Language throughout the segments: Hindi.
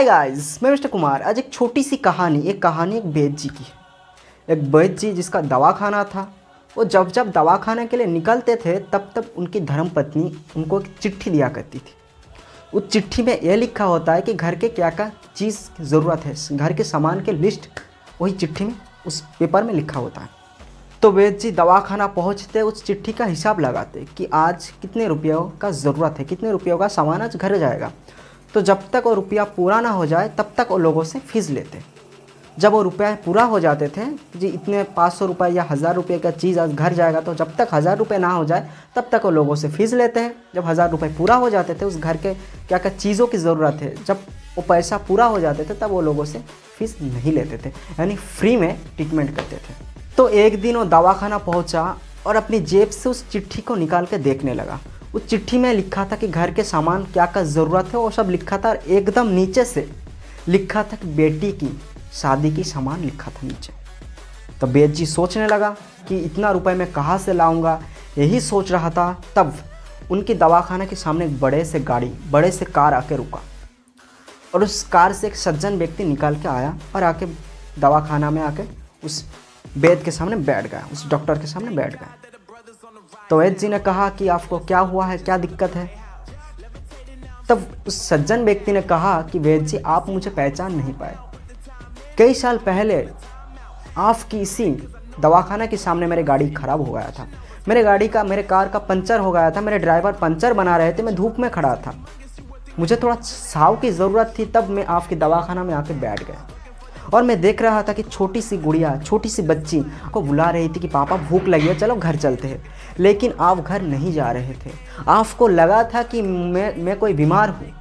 हाय गाइस, मैं मिस्टर कुमार। आज एक छोटी सी कहानी एक वैद्य जी की है। एक वैद्य जी जिसका दवाखाना था। वो जब दवाखाने के लिए निकलते थे तब उनकी धर्मपत्नी उनको एक चिट्ठी दिया करती थी। उस चिट्ठी में यह लिखा होता है कि घर के क्या क्या चीज़ की ज़रूरत है, घर के सामान के लिस्ट वही चिट्ठी में उस पेपर में लिखा होता है। तो वैद्य जी दवाखाना पहुँचते उस चिट्ठी का हिसाब लगाते कि आज कितने रुपयों का ज़रूरत है, कितने रुपयों का सामान आज घर जाएगा। तो जब तक वो रुपया पूरा ना हो जाए तब तक वो लोगों से फीस लेते। जब वो रुपया पूरा हो जाते थे जी, इतने 500 रुपये या 1000 रुपये का चीज़ आज घर जाएगा, तो जब तक 1000 रुपये ना हो जाए तब तक वो लोगों से फीस लेते हैं। जब 1000 रुपये पूरा हो जाते थे, उस घर के क्या क्या चीज़ों की ज़रूरत है, जब वो पैसा पूरा हो जाते थे तब वो लोगों से फीस नहीं लेते थे, यानी फ्री में ट्रीटमेंट करते थे। तो एक दिन वो दवाखाना पहुँचा और अपनी जेब से उस चिट्ठी को निकाल के देखने लगा। उस चिट्ठी में लिखा था कि घर के सामान क्या क्या ज़रूरत है वो सब लिखा था। एकदम नीचे से लिखा था कि बेटी की शादी की सामान लिखा था नीचे। तो वैद्य जी सोचने लगा कि इतना रुपए मैं कहाँ से लाऊंगा। यही सोच रहा था तब उनकी दवाखाना के सामने एक बड़े से कार आके रुका और उस कार से एक सज्जन व्यक्ति निकाल के आया और आके दवाखाना में आके उस वैद्य के सामने बैठ गया, उस डॉक्टर के सामने बैठ गया। तो वैद्य जी ने कहा कि आपको क्या हुआ है, क्या दिक्कत है। तब उस सज्जन व्यक्ति ने कहा कि वैद्य जी, आप मुझे पहचान नहीं पाए। कई साल पहले आपकी इसी दवाखाना के सामने मेरी गाड़ी खराब हो गया था। मेरे कार का पंचर हो गया था। मेरे ड्राइवर पंचर बना रहे थे, मैं धूप में खड़ा था, मुझे थोड़ा छांव की ज़रूरत थी, तब मैं आपकी दवाखाना में आके बैठ गया और मैं देख रहा था कि छोटी सी बच्ची को बुला रही थी कि पापा भूख लगी है, चलो घर चलते हैं। लेकिन आप घर नहीं जा रहे थे। आपको लगा था कि मैं कोई बीमार हूँ,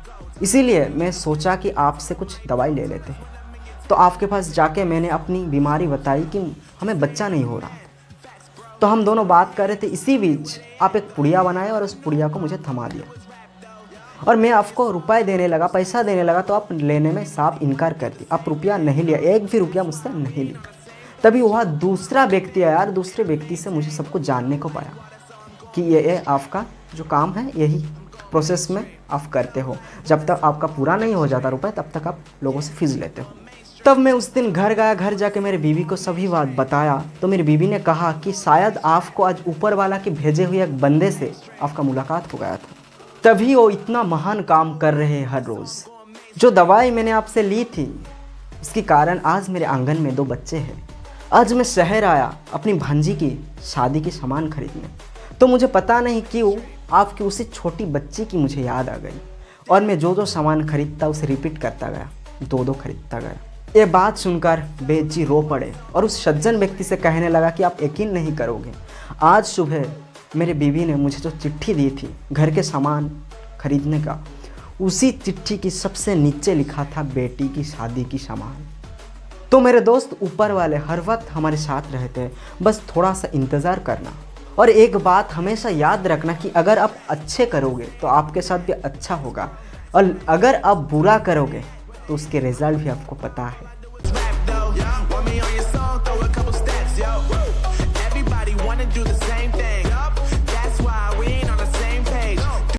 इसीलिए मैं सोचा कि आपसे कुछ दवाई ले लेते हैं। तो आपके पास जाके मैंने अपनी बीमारी बताई कि हमें बच्चा नहीं हो रहा। तो हम दोनों बात कर रहे थे, इसी बीच आप एक पुड़िया बनाए और उस पुड़िया को मुझे थमा दिया और मैं आपको रुपए देने लगा, पैसा देने लगा, तो आप लेने में साफ इनकार कर दी। आप रुपया नहीं लिया, एक भी रुपया मुझसे नहीं लिया। तभी वह दूसरा व्यक्ति आया और दूसरे व्यक्ति से मुझे सब कुछ जानने को पाया कि ये आपका जो काम है यही प्रोसेस में आप करते हो। जब तक आपका पूरा नहीं हो जाता रुपये तब तक आप लोगों से फीस लेते हो। तब मैं उस दिन घर गया, घर जाके मेरी बीवी को सभी बात बताया। तो मेरी बीवी ने कहा कि शायद आपको आज ऊपर वाला के भेजे हुए एक बंदे से आपका मुलाकात हो गया था, तभी वो इतना महान काम कर रहे हैं हर रोज़। जो दवाई मैंने आपसे ली थी उसके कारण आज मेरे आंगन में 2 बच्चे हैं। आज मैं शहर आया अपनी भांजी की शादी की सामान खरीदने, तो मुझे पता नहीं क्यों आपकी उसी छोटी बच्ची की मुझे याद आ गई और मैं जो सामान खरीदता उसे रिपीट करता गया, 2 खरीदता गया। ये बात सुनकर वैद्य जी रो पड़े और उस सज्जन व्यक्ति से कहने लगा कि आप यकीन नहीं करोगे, आज सुबह मेरी बीवी ने मुझे जो चिट्ठी दी थी घर के सामान खरीदने का, उसी चिट्ठी की सबसे नीचे लिखा था बेटी की शादी की सामान। तो मेरे दोस्त, ऊपर वाले हर वक्त हमारे साथ रहते हैं, बस थोड़ा सा इंतज़ार करना। और एक बात हमेशा याद रखना कि अगर आप अच्छे करोगे तो आपके साथ भी अच्छा होगा, और अगर आप बुरा करोगे तो उसके रिजल्ट भी आपको पता है।